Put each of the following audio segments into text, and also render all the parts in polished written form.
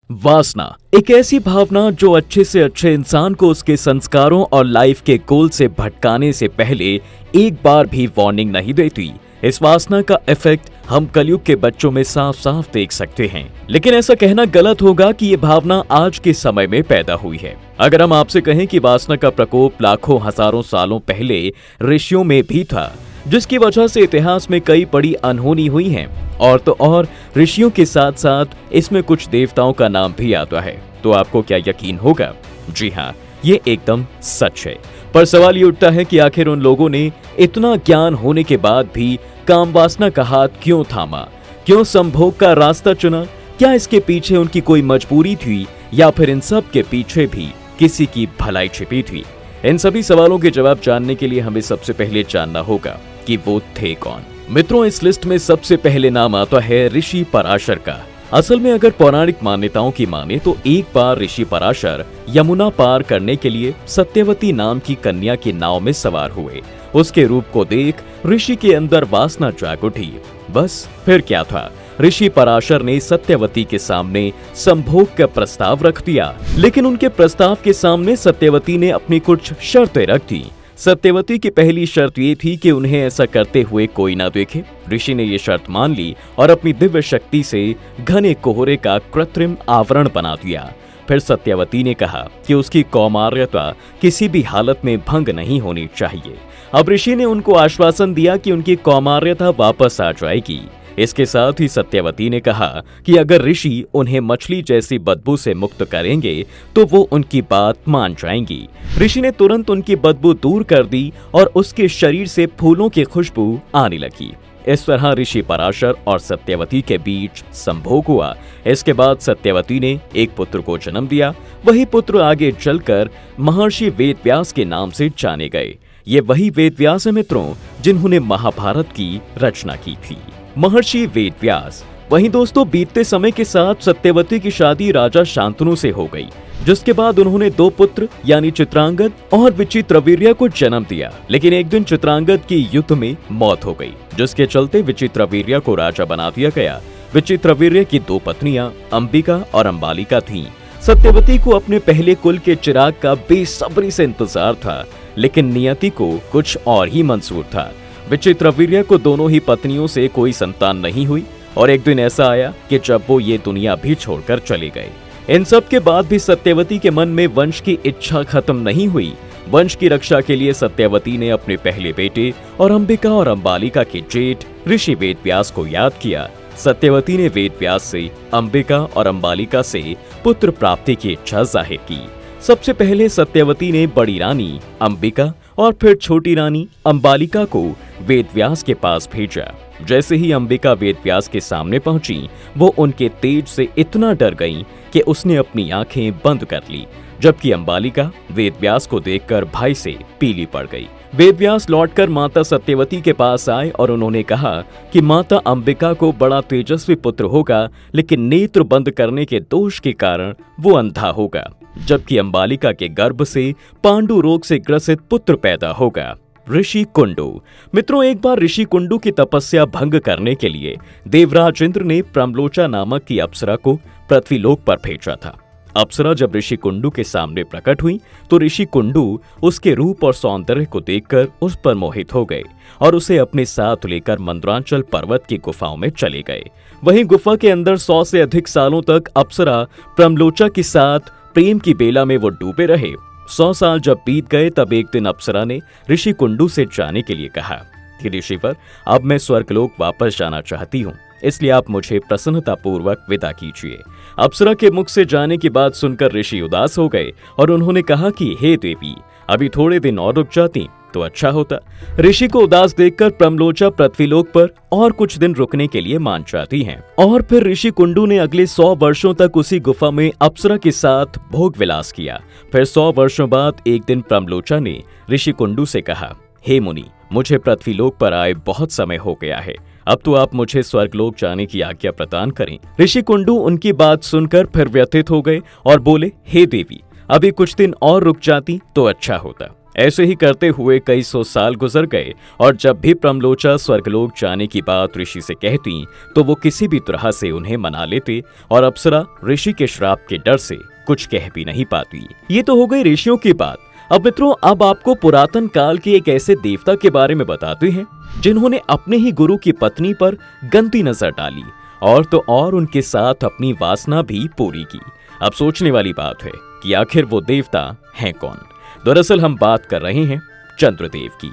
वासना एक ऐसी भावना जो अच्छे से अच्छे इंसान को उसके संस्कारों और लाइफ के गोल से भटकाने से पहले एक बार भी वार्निंग नहीं देती। इस वासना का इफेक्ट हम कलयुग के बच्चों में साफ साफ देख सकते हैं, लेकिन ऐसा कहना गलत होगा कि ये भावना आज के समय में पैदा हुई है। अगर हम आपसे कहें कि वासना का प्रकोप लाखों हजारों सालों पहले ऋषियों में भी था, जिसकी वजह से इतिहास में कई बड़ी अनहोनी हुई हैं, और तो और ऋषियों के साथ साथ इसमें कुछ देवताओं का नाम भी आता है, तो आपको क्या यकीन होगा? जी हाँ, ये एकदम सच है। पर सवाल ये उठता है कि आखिर उन लोगों ने इतना ज्ञान होने के बाद भी काम वासना का हाथ क्यों थामा, क्यों संभोग का रास्ता चुना? क्या इसके पीछे उनकी कोई मजबूरी थी, या फिर इन सब के पीछे भी किसी की भलाई छिपी थी? इन सभी सवालों के जवाब जानने के लिए हमें सबसे पहले जानना होगा कि वो थे कौन। मित्रों, इस लिस्ट में सबसे पहले नाम आता है ऋषि पराशर का। असल में अगर पौराणिक मान्यताओं की माने तो एक बार ऋषि पराशर यमुना पार करने के लिए सत्यवती नाम की कन्या की नाव में सवार हुए। उसके रूप को देख ऋषि के अंदर वासना जाग उठी। बस फिर क्या था, ऋषि पराशर ने सत्यवती के सामने संभोग का प्रस्ताव रख दिया। लेकिन उनके प्रस्ताव के सामने सत्यवती ने अपनी कुछ शर्तें रख दी। सत्यवती की पहली शर्त ये थी कि उन्हें ऐसा करते हुए कोई ना देखे। ऋषि ने ये शर्त मान ली और अपनी दिव्य शक्ति से घने कोहरे का कृत्रिम आवरण बना दिया। फिर सत्यवती ने कहा कि उसकी कौमार्यता किसी भी हालत में भंग नहीं होनी चाहिए। अब ऋषि ने उनको आश्वासन दिया कि उनकी कौमार्यता वापस आ जाएगी। इसके साथ ही सत्यवती ने कहा कि अगर ऋषि उन्हें मछली जैसी बदबू से मुक्त करेंगे तो वो उनकी बात मान जाएंगी। ऋषि ने तुरंत उनकी बदबू दूर कर दी और उसके शरीर से फूलों की खुशबू आने लगी। इस तरह ऋषि पराशर और सत्यवती के बीच संभोग हुआ। इसके बाद सत्यवती ने एक पुत्र को जन्म दिया। वही पुत्र आगे चलकर महर्षि वेदव्यास के नाम से जाने गए। ये वही वेदव्यास है मित्रों, जिन्होंने महाभारत की रचना की थी। महर्षि वेदव्यास। वहीं दोस्तों, बीतते समय के साथ सत्यवती की शादी राजा शांतनु से हो गई, जिसके बाद उन्होंने दो पुत्र यानी चित्रांगद और विचित्रवीर्य को जन्म दिया। लेकिन एक दिन चित्रांगद की युद्ध में मौत हो गई, जिसके चलते विचित्रवीर्य को राजा बना दिया गया। विचित्रवीर्य की दो पत्नियां अंबिका और अंबालिका थीं। सत्यवती को अपने पहले कुल के चिराग का बेसब्री से इंतजार था, लेकिन नियति को कुछ और ही मंजूर था। विचित्रवीर्य को दोनों ही पत्नियों से कोई संतान नहीं हुई और एक दिन ऐसा आया कि जब वो ये दुनिया भी छोड़कर चले गए। इन सब के बाद भी सत्यवती के मन में वंश की इच्छा खत्म नहीं हुई। वंश की रक्षा के लिए सत्यवती ने अपने पहले बेटे और अंबिका और अंबालिका के जेठ ऋषि वेदव्यास को याद किया। सत्यवती ने वेदव्यास से, अंबिका और अंबालिका से पुत्र प्राप्ति की इच्छा जाहिर की। सबसे पहले सत्यवती ने बड़ी रानी अंबिका और फिर छोटी रानी अंबालिका को वेदव्यास के पास भेजा। जैसे ही अंबिका वेदव्यास के सामने पहुंची, वो उनके तेज से इतना डर गईं कि उसने अपनी आंखें बंद कर ली, जबकि अंबालिका वेदव्यास को देखकर भय से पीली पड़ गई। वेदव्यास लौटकर माता सत्यवती के पास आए और उन्होंने कहा कि माता अंबिका को बड़ा तेजस्वी पुत्र होगा, लेकिन नेत्र बंद करने के दोष के कारण वो अंधा होगा, जबकि अंबालिका के गर्भ से पांडु रोग से ग्रसित पुत्र पैदा होगा। ऋषि कुंडू। मित्रों, एक बार ऋषि कुंडू की तपस्या भंग करने के लिए देवराज इंद्र ने प्रमलोचा नामक की अप्सरा को पृथ्वीलोक पर भेजा था। अप्सरा जब ऋषि कुंडू के सामने प्रकट हुई तो ऋषि कुंडू उसके रूप और सौंदर्य को देखकर उस पर मोहित हो गए और उसे अपने साथ लेकर मंदरांचल पर्वत की गुफाओं में चले गए। वहीं गुफा के अंदर 100 से अधिक सालों तक अप्सरा प्रमलोचा के साथ प्रेम की बेला में वो डूबे रहे। 100 साल जब बीत गए तब एक दिन अप्सरा ने ऋषि कुंडू से जाने के लिए कहा कि ऋषिवर, अब मैं स्वर्गलोक वापस जाना चाहती हूँ, इसलिए आप मुझे प्रसन्नता पूर्वक विदा कीजिए। अप्सरा के मुख से जाने की बात सुनकर ऋषि उदास हो गए और उन्होंने कहा कि हे देवी, अभी थोड़े दिन और रुक जाती तो अच्छा होता। ऋषि को उदास देखकर प्रमलोचा पृथ्वीलोक पर और कुछ दिन रुकने के लिए मान जाती हैं। और फिर ऋषि कुंडू ने अगले 100 वर्षों तक उसी गुफा में अप्सरा के साथ भोग विलास किया। फिर 100 वर्षों बाद एक दिन प्रमलोचा ने ऋषि कुंडू से कहा, हे मुनि, मुझे पृथ्वीलोक पर आए बहुत समय हो गया है, अब तो आप मुझे स्वर्गलोक जाने की आज्ञा प्रदान करें। ऋषि कुंडू उनकी बात सुनकर फिर व्यथित हो गए और बोले, हे देवी, अभी कुछ दिन और रुक जाती तो अच्छा होता। ऐसे ही करते हुए कई सौ साल गुजर गए और जब भी प्रमलोचा स्वर्गलोक जाने की बात ऋषि से कहती तो वो किसी भी तरह से उन्हें मना लेते और अप्सरा ऋषि के श्राप के डर से कुछ कह भी नहीं पाती। ये तो हो गई ऋषियों की बात। अब मित्रों, अब आपको पुरातन काल के एक ऐसे देवता के बारे में बताते हैं जिन्होंने अपने ही गुरु की पत्नी पर गंदी नजर डाली और तो और उनके साथ अपनी वासना भी पूरी की। अब सोचने वाली बात है कि आखिर वो देवता हैं कौन। दरअसल हम बात कर रहे हैं चंद्रदेव की।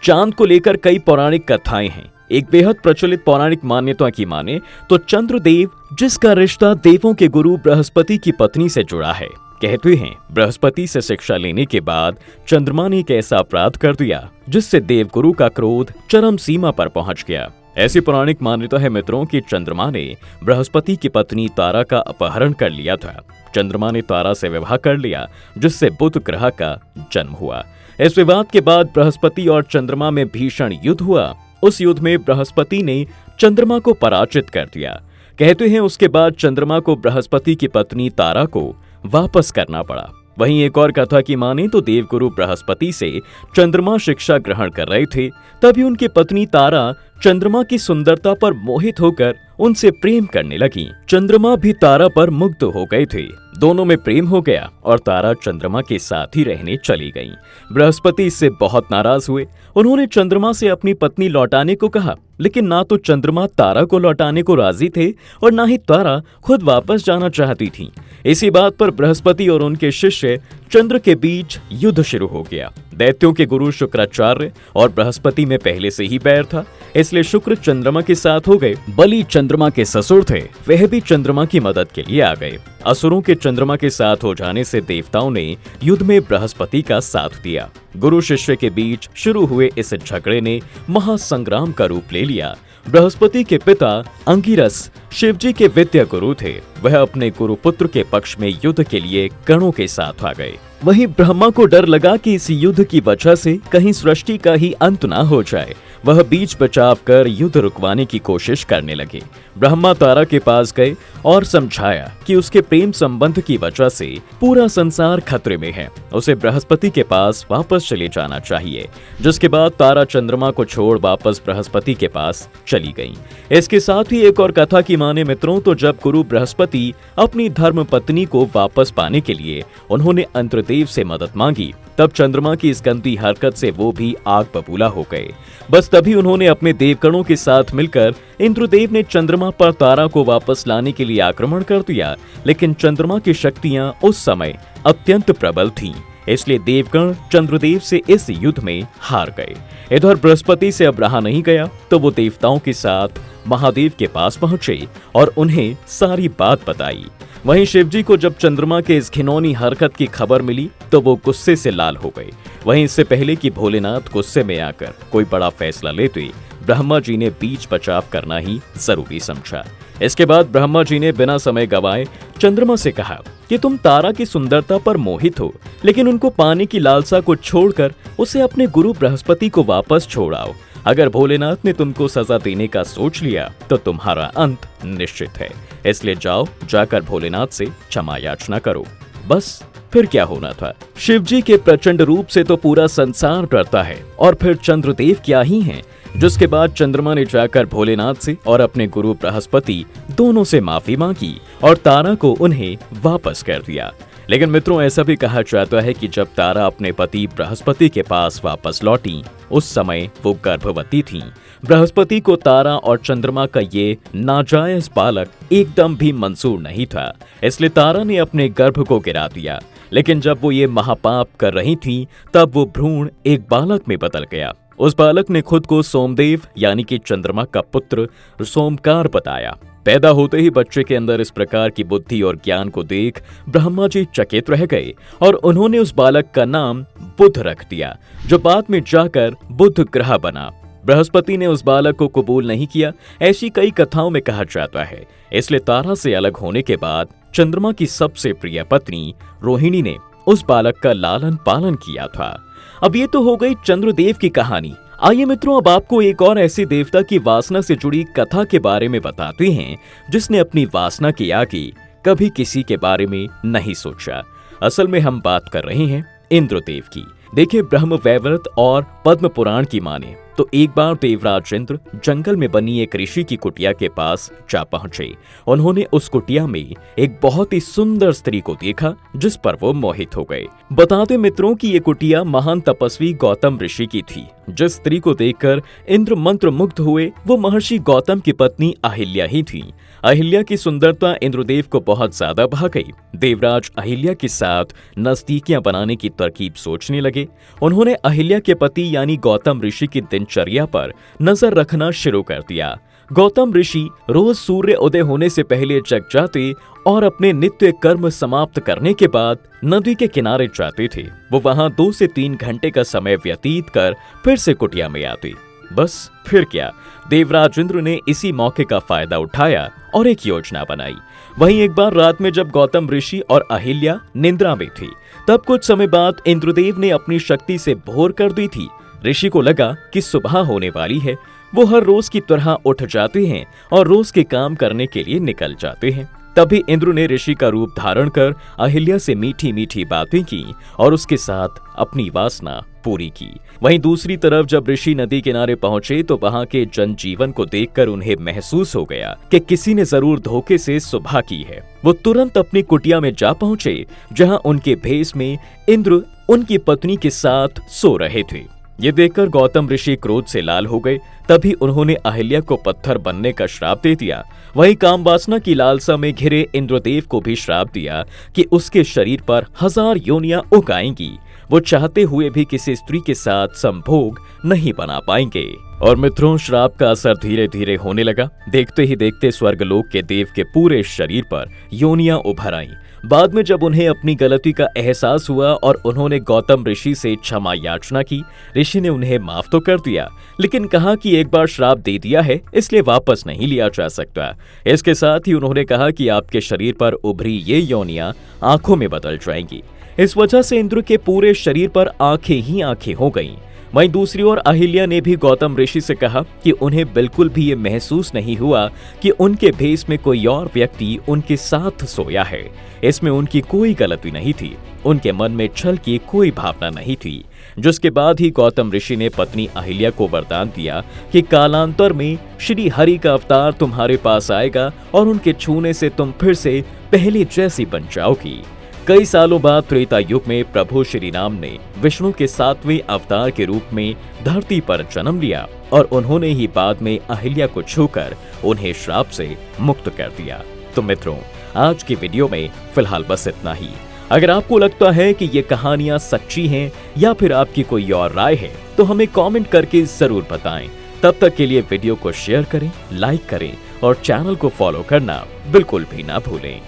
चांद को लेकर कई पौराणिक कथाएं हैं। एक बेहद प्रचलित पौराणिक मान्यता की माने तो चंद्रदेव, जिसका रिश्ता देवों के गुरु बृहस्पति की पत्नी से जुड़ा है, कहते हैं बृहस्पति से शिक्षा लेने के बाद चंद्रमा ने एक ऐसा अपराध कर दिया जिससे देवगुरु का क्रोध चरम सीमा पर पहुंच गया। ऐसी पौराणिक मान्यता है मित्रों कि चंद्रमा ने बृहस्पति की पत्नी तारा का अपहरण कर लिया था। चंद्रमा ने तारा से विवाह कर लिया जिससे बुध ग्रह का जन्म हुआ। इस विवाद के बाद बृहस्पति और चंद्रमा में भीषण युद्ध हुआ। उस युद्ध में बृहस्पति ने चंद्रमा को पराजित कर दिया। कहते हैं उसके बाद चंद्रमा को बृहस्पति की पत्नी तारा को वापस करना पड़ा। वहीं एक और कथा की माने तो देवगुरु बृहस्पति से चंद्रमा शिक्षा ग्रहण कर रहे थे, तभी उनकी पत्नी तारा चंद्रमा की सुंदरता पर मोहित होकर उनसे प्रेम करने लगी। चंद्रमा भी तारा पर मुग्ध हो गए थे। दोनों में प्रेम हो गया और तारा चंद्रमा के साथ ही रहने चली गईं। बृहस्पति इससे बहुत नाराज हुए। उन्होंने चंद्रमा से अपनी पत्नी लौटाने को कहा, लेकिन ना तो चंद्रमा तारा को लौटाने को राजी थे और ना ही तारा खुद वापस जाना चाहती थी। इसी बात पर बृहस्पति और उनके शिष्य चंद्र के बीच युद्ध शुरू हो गया। दैत्यों के गुरु शुक्राचार्य और बृहस्पति में पहले से ही बैर था, इसलिए शुक्र चंद्रमा के साथ हो गए। बलि चंद्रमा के ससुर थे, वह भी चंद्रमा की मदद के लिए आ गए। असुरों के चंद्रमा के साथ हो जाने से देवताओं ने युद्ध में बृहस्पति का साथ दिया। गुरु शिष्य के बीच शुरू हुए इस झगड़े ने महासंग्राम का रूप ले लिया। बृहस्पति के पिता अंगिरस शिवजी के विद्या गुरु थे। वह अपने गुरुपुत्र के पक्ष में युद्ध के लिए गणों के साथ आ गए। वहीं ब्रह्मा को डर लगा कि इस युद्ध की वजह से कहीं सृष्टि का ही अंत ना हो जाए। वह बीच बचाव कर युद्ध रुकवाने की कोशिश करने लगे। ब्रह्मा तारा के पास गए और समझाया कि उसके प्रेम संबंध की वजह से पूरा संसार खतरे में है, उसे बृहस्पति के पास वापस चले जाना चाहिए। जिसके बाद तारा चंद्रमा को छोड़ वापस बृहस्पति के पास चली गईं। इसके साथ ही एक और कथा की माने मित्रों तो जब गुरु बृहस्पति अपनी धर्म पत्नी को वापस पाने के लिए उन्होंने इंद्रदेव से मदद मांगी, तब चंद्रमा की इस गंदी हरकत से वो भी आग बबूला हो गए। बस तभी उन्होंने अपने देवगणों के साथ मिलकर इंद्रदेव ने चंद्रमा पर तारा को वापस लाने के लिए आक्रमण कर दिया, लेकिन चंद्रमा की शक्तियां उस समय अत्यंत प्रबल थीं, इसलिए देवगण चंद्रदेव से इस युद्ध में हार गए। इधर बृहस्पति से अब रहा नहीं गया तो वो देवताओं के साथ महादेव के पास पहुंचे और उन्हें सारी बात बताई। वहीं शिवजी को जब चंद्रमा के इस घिनौनी हरकत की खबर मिली तो वो गुस्से से लाल हो गए। वहीं इससे पहले कि भोलेनाथ गुस्से में आकर कोई बड़ा फैसला लेते, ब्रह्मा जी ने बीच बचाव करना ही जरूरी समझा। इसके बाद ब्रह्मा जी ने बिना समय गवाए चंद्रमा से कहा कि तुम तारा की सुंदरता पर मोहित हो, लेकिन उनको पाने की लालसा को छोड़कर उसे अपने गुरु बृहस्पति को वापस छोड़ आओ। अगर भोलेनाथ ने तुमको सजा देने का सोच लिया तो तुम्हारा अंत निश्चित है, इसलिए जाओ, जाकर भोलेनाथ से क्षमा याचना करो। बस फिर क्या होना था। शिवजी के प्रचंड रूप से तो पूरा संसार डरता है और फिर चंद्रदेव क्या ही हैं। जिसके बाद चंद्रमा ने जाकर भोलेनाथ से और अपने गुरु बृहस्पति दोनों से माफी मांगी और तारा को उन्हें वापस कर दिया। लेकिन मित्रों, ऐसा भी कहा जाता है कि जब तारा अपने पति बृहस्पति के पास वापस लौटी उस समय वो गर्भवती थीं। बृहस्पति को तारा और चंद्रमा का ये नाजायज बालक एकदम भी मंजूर नहीं था, इसलिए तारा ने अपने गर्भ को गिरा दिया। लेकिन जब वो ये महापाप कर रही थीं, तब वो भ्रूण एक बालक में बदल गया। उस बालक ने खुद को सोमदेव यानी कि चंद्रमा का पुत्र सोमकार बताया। पैदा होते ही बच्चे के अंदर इस प्रकार की बुद्धि और ज्ञान को देख ब्रह्मा जी चकित रह गए और उन्होंने उस बालक का नाम बुध रख दिया, जो बाद में जाकर बुध ग्रह बना। बृहस्पति ने उस बालक को कबूल नहीं किया, ऐसी कई कथाओं में कहा जाता है। इसलिए तारा से अलग होने के बाद चंद्रमा की सबसे प्रिय पत्नी रोहिणी ने उस बालक का लालन पालन किया था। अब ये तो हो गई चंद्रदेव की कहानी। आइए मित्रों, अब आपको एक और ऐसे देवता की वासना से जुड़ी कथा के बारे में बताते हैं जिसने अपनी वासना के आगे कभी किसी के बारे में नहीं सोचा। असल में हम बात कर रहे हैं इंद्रदेव की। देखिए, ब्रह्म वैवर्त और पद्म पुराण की माने तो एक बार देवराज इंद्र जंगल में बनी एक ऋषि की कुटिया के पास जा पहुंचे। उन्होंने उस कुटिया में एक बहुत ही सुंदर स्त्री को देखा जिस पर वो मोहित हो गए। बता दें मित्रों कि ये कुटिया महान तपस्वी गौतम ऋषि की थी। जिस स्त्री को देखकर इंद्र मंत्र मुग्ध हुए वो महर्षि गौतम की पत्नी अहिल्या ही थी। अहिल्या की सुंदरता इंद्रदेव को बहुत ज्यादा भा गई। देवराज अहिल्या के साथ नजदीकियां बनाने की तरकीब सोचने लगे। उन्होंने अहिल्या के पति यानी गौतम ऋषि की दिनचर्या पर नजर रखना शुरू कर दिया। गौतम ऋषि रोज सूर्य उदय होने से पहले जग जाते और अपने नित्य कर्म समाप्त करने के बाद नदी के किनारे जाते थे। वो वहां 2 से 3 घंटे का समय व्यतीत कर फिर से कुटिया में आते। बस फिर क्या, देवराज इंद्र ने इसी मौके का फायदा उठाया और एक योजना बनाई। वहीं एक बार रात में जब गौतम ऋषि और अहिल्या निद्रा में थी, तब कुछ समय बाद इंद्रदेव ने अपनी शक्ति से भोर कर दी थी। ऋषि को लगा कि सुबह होने वाली है। वो हर रोज की तरह उठ जाते हैं और रोज के काम करने के लिए निकल जाते हैं। तभी इंद्र ने ऋषि का रूप धारण कर अहिल्या से मीठी मीठी बातें की और उसके साथ अपनी वासना पूरी की। वहीं दूसरी तरफ जब ऋषि नदी किनारे पहुंचे तो वहां के जनजीवन को देखकर उन्हें महसूस हो गया कि किसी ने जरूर धोखे से सुबह की है। वो तुरंत अपनी कुटिया में जा पहुंचे जहां उनके भेष में इंद्र उनकी पत्नी के साथ सो रहे थे। ये देखकर गौतम ऋषि क्रोध से लाल हो गए। तभी उन्होंने अहिल्या को पत्थर बनने का श्राप दे दिया। वहीं काम वासना की लालसा में घिरे इंद्रदेव को भी श्राप दिया कि उसके शरीर पर 1000 योनियां उग आएंगी। वो चाहते हुए भी किसी स्त्री के साथ संभोग नहीं बना पाएंगे। और मित्रों, श्राप का असर धीरे धीरे होने लगा। देखते ही देखते स्वर्गलोक के देव के पूरे शरीर पर योनियां उभर आईं। बाद में जब उन्हें अपनी गलती का एहसास हुआ और उन्होंने गौतम ऋषि से क्षमा याचना की, ऋषि ने उन्हें माफ तो कर दिया, लेकिन कहा कि एक बार श्राप दे दिया है इसलिए वापस नहीं लिया जा सकता। इसके साथ ही उन्होंने कहा कि आपके शरीर पर उभरी ये योनियां आंखों में बदल जाएंगी। इस वजह से इंद्र के पूरे शरीर पर आंखें ही आंखें हो गईं। वहीं दूसरी ओर अहिल्या ने भी गौतम ऋषि से कहा कि उन्हें बिल्कुल भी ये महसूस नहीं हुआ कि उनके भेष में कोई और व्यक्ति उनके साथ सोया है। इसमें उनकी कोई गलती नहीं थी। उनके मन में छल की कोई भावना नहीं थी। जिसके बाद ही गौतम ऋषि ने पत्नी अहिल्या को वरदान दिया कि कालांतर में श्री हरि का अवतार तुम्हारे पास आएगा और उनके छूने से तुम फिर से पहले जैसी बन जाओगी। कई सालों बाद त्रेता युग में प्रभु श्री राम ने विष्णु के 7वें अवतार के रूप में धरती पर जन्म लिया और उन्होंने ही बाद में अहिल्या को छूकर उन्हें श्राप से मुक्त कर दिया। तो मित्रों, आज की वीडियो में फिलहाल बस इतना ही। अगर आपको लगता है कि ये कहानियां सच्ची हैं या फिर आपकी कोई और राय है तो हमें कमेंट करके जरूर बताएं। तब तक के लिए वीडियो को शेयर करें, लाइक करें और चैनल को फॉलो करना बिल्कुल भी ना भूलें।